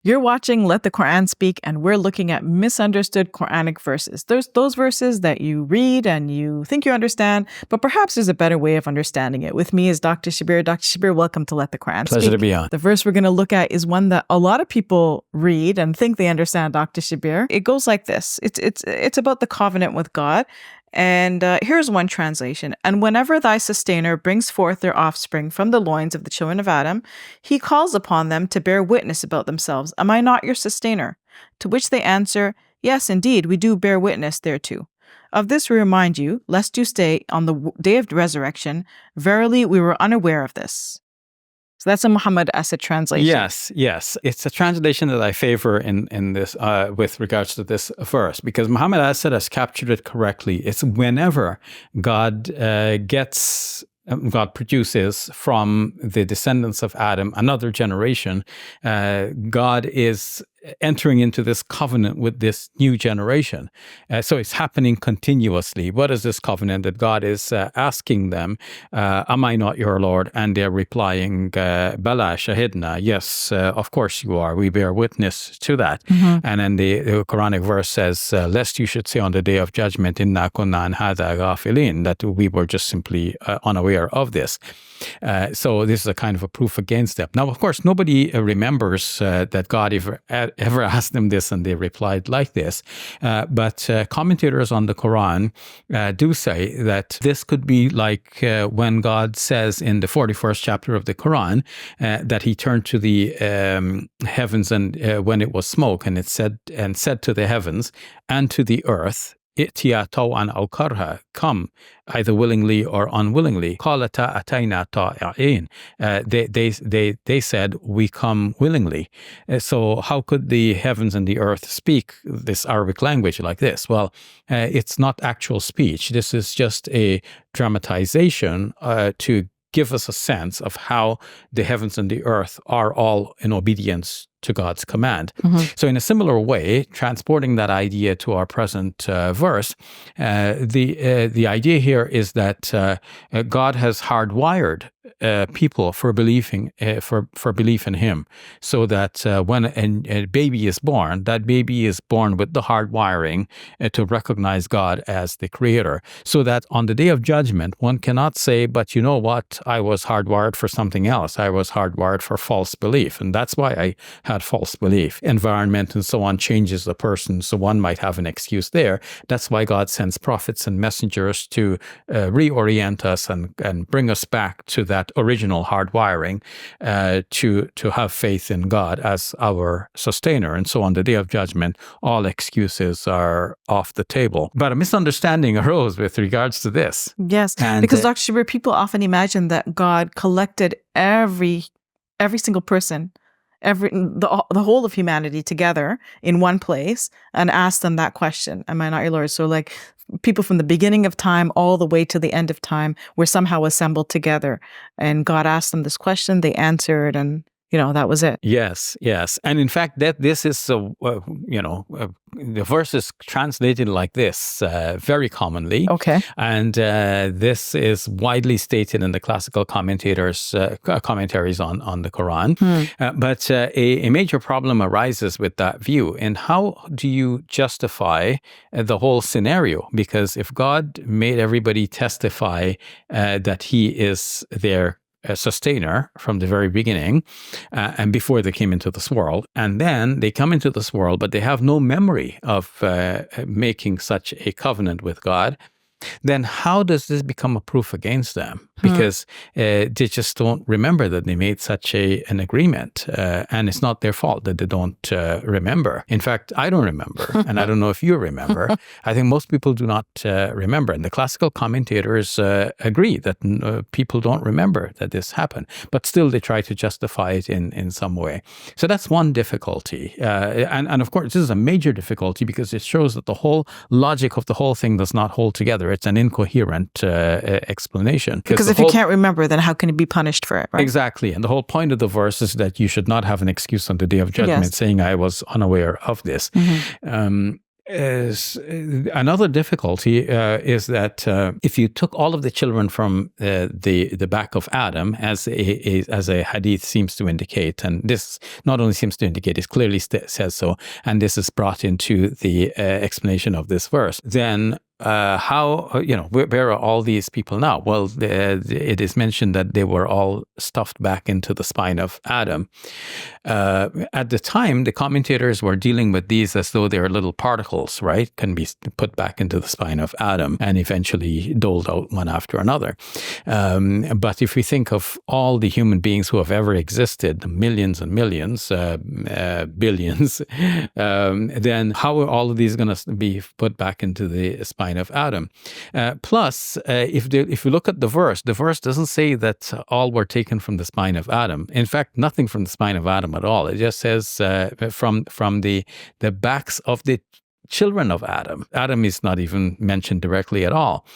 You're watching Let the Quran Speak, and we're looking at misunderstood Quranic verses. There's those verses that you read and you think you understand, but perhaps there's a better way of understanding it. With me is Dr. Shabir. Dr. Shabir, welcome to Let the Quran Speak. Pleasure to be on. The verse we're going to look at is one that a lot of people read and think they understand, Dr. Shabir. It goes like this. It's about the covenant with God. And here's one translation. And whenever thy sustainer brings forth their offspring from the loins of the children of Adam, he calls upon them to bear witness about themselves. Am I not your sustainer? To which they answer, yes, indeed, we do bear witness thereto. Of this we remind you, lest you say on the day of resurrection, verily we were unaware of this. So that's a Muhammad Asad translation. Yes. It's a translation that I favor in this with regards to this verse, because Muhammad Asad has captured it correctly. It's whenever God produces from the descendants of Adam another generation, God is entering into this covenant with this new generation. So it's happening continuously. What is this covenant that God is asking them? Am I not your Lord? And they're replying, Bala shahidna. Yes, of course you are. We bear witness to that. Mm-hmm. And then the Quranic verse says, lest you should say on the day of judgment, inna kunna an hadha ghafilin, that we were just simply unaware of this. So this is a kind of a proof against them. Now, of course, nobody remembers that God ever asked them this and they replied like this. But commentators on the Quran do say that this could be like when God says in the 41st chapter of the Quran that he turned to the heavens and when it was smoke, and it said to the heavens and to the earth, I'tiya taw'an aw karha, come either willingly or unwillingly. Qalata atayna ta'a'in. They said, we come willingly. So how could the heavens and the earth speak this Arabic language like this? Well, it's not actual speech. This is just a dramatization to give us a sense of how the heavens and the earth are all in obedience to God's command. Mm-hmm. So in a similar way, transporting that idea to our present verse, the idea here is that God has hardwired people for believing for belief in Him, so that when a baby is born, that baby is born with the hardwiring to recognize God as the Creator, so that on the day of judgment, one cannot say, but you know what, I was hardwired for something else. I was hardwired for false belief, and that's why I had false belief. Environment and so on changes the person, so one might have an excuse there. That's why God sends prophets and messengers to reorient us and bring us back to that original hardwiring, to have faith in God as our sustainer. And so on the day of judgment, all excuses are off the table. But a misunderstanding arose with regards to this. Yes, because Dr. Shabir, people often imagine that God collected every single person, the whole of humanity together in one place and asked them that question, am I not your Lord? So like people from the beginning of time all the way to the end of time were somehow assembled together, and God asked them this question, they answered, and that was it. Yes. And in fact, that this is, the verse is translated like this very commonly. Okay. And this is widely stated in the classical commentaries on the Quran. But a major problem arises with that view. And how do you justify the whole scenario? Because if God made everybody testify that He is their a sustainer from the very beginning and before they came into this world, and then they come into this world, but they have no memory of making such a covenant with God, then how does this become a proof against them? Because they just don't remember that they made such an agreement. And it's not their fault that they don't remember. In fact, I don't remember. And I don't know if you remember. I think most people do not remember. And the classical commentators agree that people don't remember that this happened. But still, they try to justify it in some way. So that's one difficulty. And of course, this is a major difficulty because it shows that the whole logic of the whole thing does not hold together. It's an incoherent explanation. Because if you can't remember, then how can you be punished for it, right? Exactly. And the whole point of the verse is that you should not have an excuse on the day of judgment saying, I was unaware of this. Mm-hmm. Another difficulty is that if you took all of the children from the back of Adam, as a hadith seems to indicate, and this not only seems to indicate, it clearly says so, and this is brought into the explanation of this verse, then where are all these people now? Well, it is mentioned that they were all stuffed back into the spine of Adam. At the time, the commentators were dealing with these as though they are little particles, right? Can be put back into the spine of Adam and eventually doled out one after another. But if we think of all the human beings who have ever existed, millions and millions, billions, then how are all of these going to be put back into the spine of Adam? Plus, if you look at the verse doesn't say that all were taken from the spine of Adam. In fact, nothing from the spine of Adam at all. It just says from the backs of the children of Adam. Adam is not even mentioned directly at all.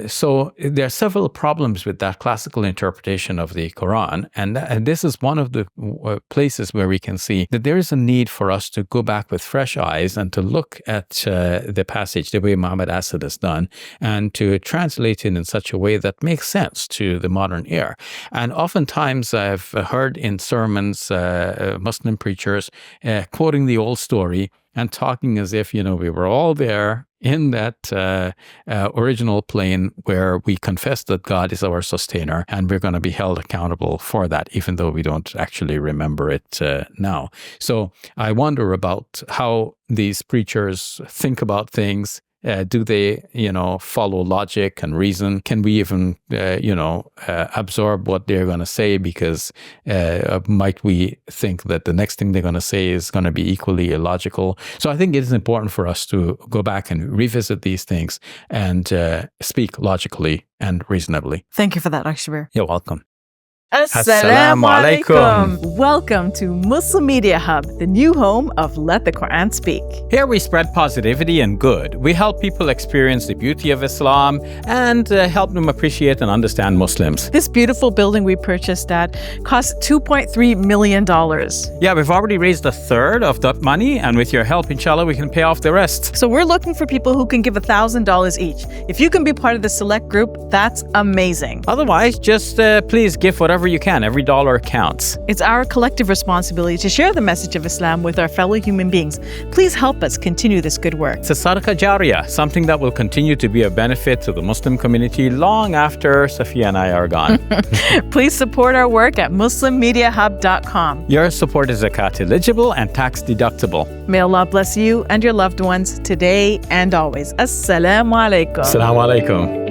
So there are several problems with that classical interpretation of the Quran. And this is one of the places where we can see that there is a need for us to go back with fresh eyes and to look at the passage the way Muhammad Asad has done and to translate it in such a way that makes sense to the modern ear. And oftentimes I've heard in sermons, Muslim preachers quoting the old story and talking as if, we were all there in that original plane where we confess that God is our sustainer and we're going to be held accountable for that, even though we don't actually remember it now. So I wonder about how these preachers think about things. Do they, follow logic and reason? Can we even, absorb what they're going to say? Because might we think that the next thing they're going to say is going to be equally illogical? So I think it is important for us to go back and revisit these things and speak logically and reasonably. Thank you for that, Dr. Shabir. You're welcome. Assalamu alaikum. Welcome to Muslim Media Hub, the new home of Let the Quran Speak. Here we spread positivity and good. We help people experience the beauty of Islam and help them appreciate and understand Muslims. This beautiful building we purchased at cost $2.3 million. Yeah, we've already raised a third of that money, and with your help, inshallah, we can pay off the rest. So we're looking for people who can give $1,000 each. If you can be part of the select group, that's amazing. Otherwise, just please give whatever you can. Every dollar counts. It's our collective responsibility to share the message of Islam with our fellow human beings. Please help us continue this good work. It's a sadaqah jariyah, something that will continue to be a benefit to the Muslim community long after Safiya and I are gone. Please support our work at muslimmediahub.com. Your support is zakat eligible and tax deductible. May Allah bless you and your loved ones today and always. Assalamu alaikum. Assalamu alaikum.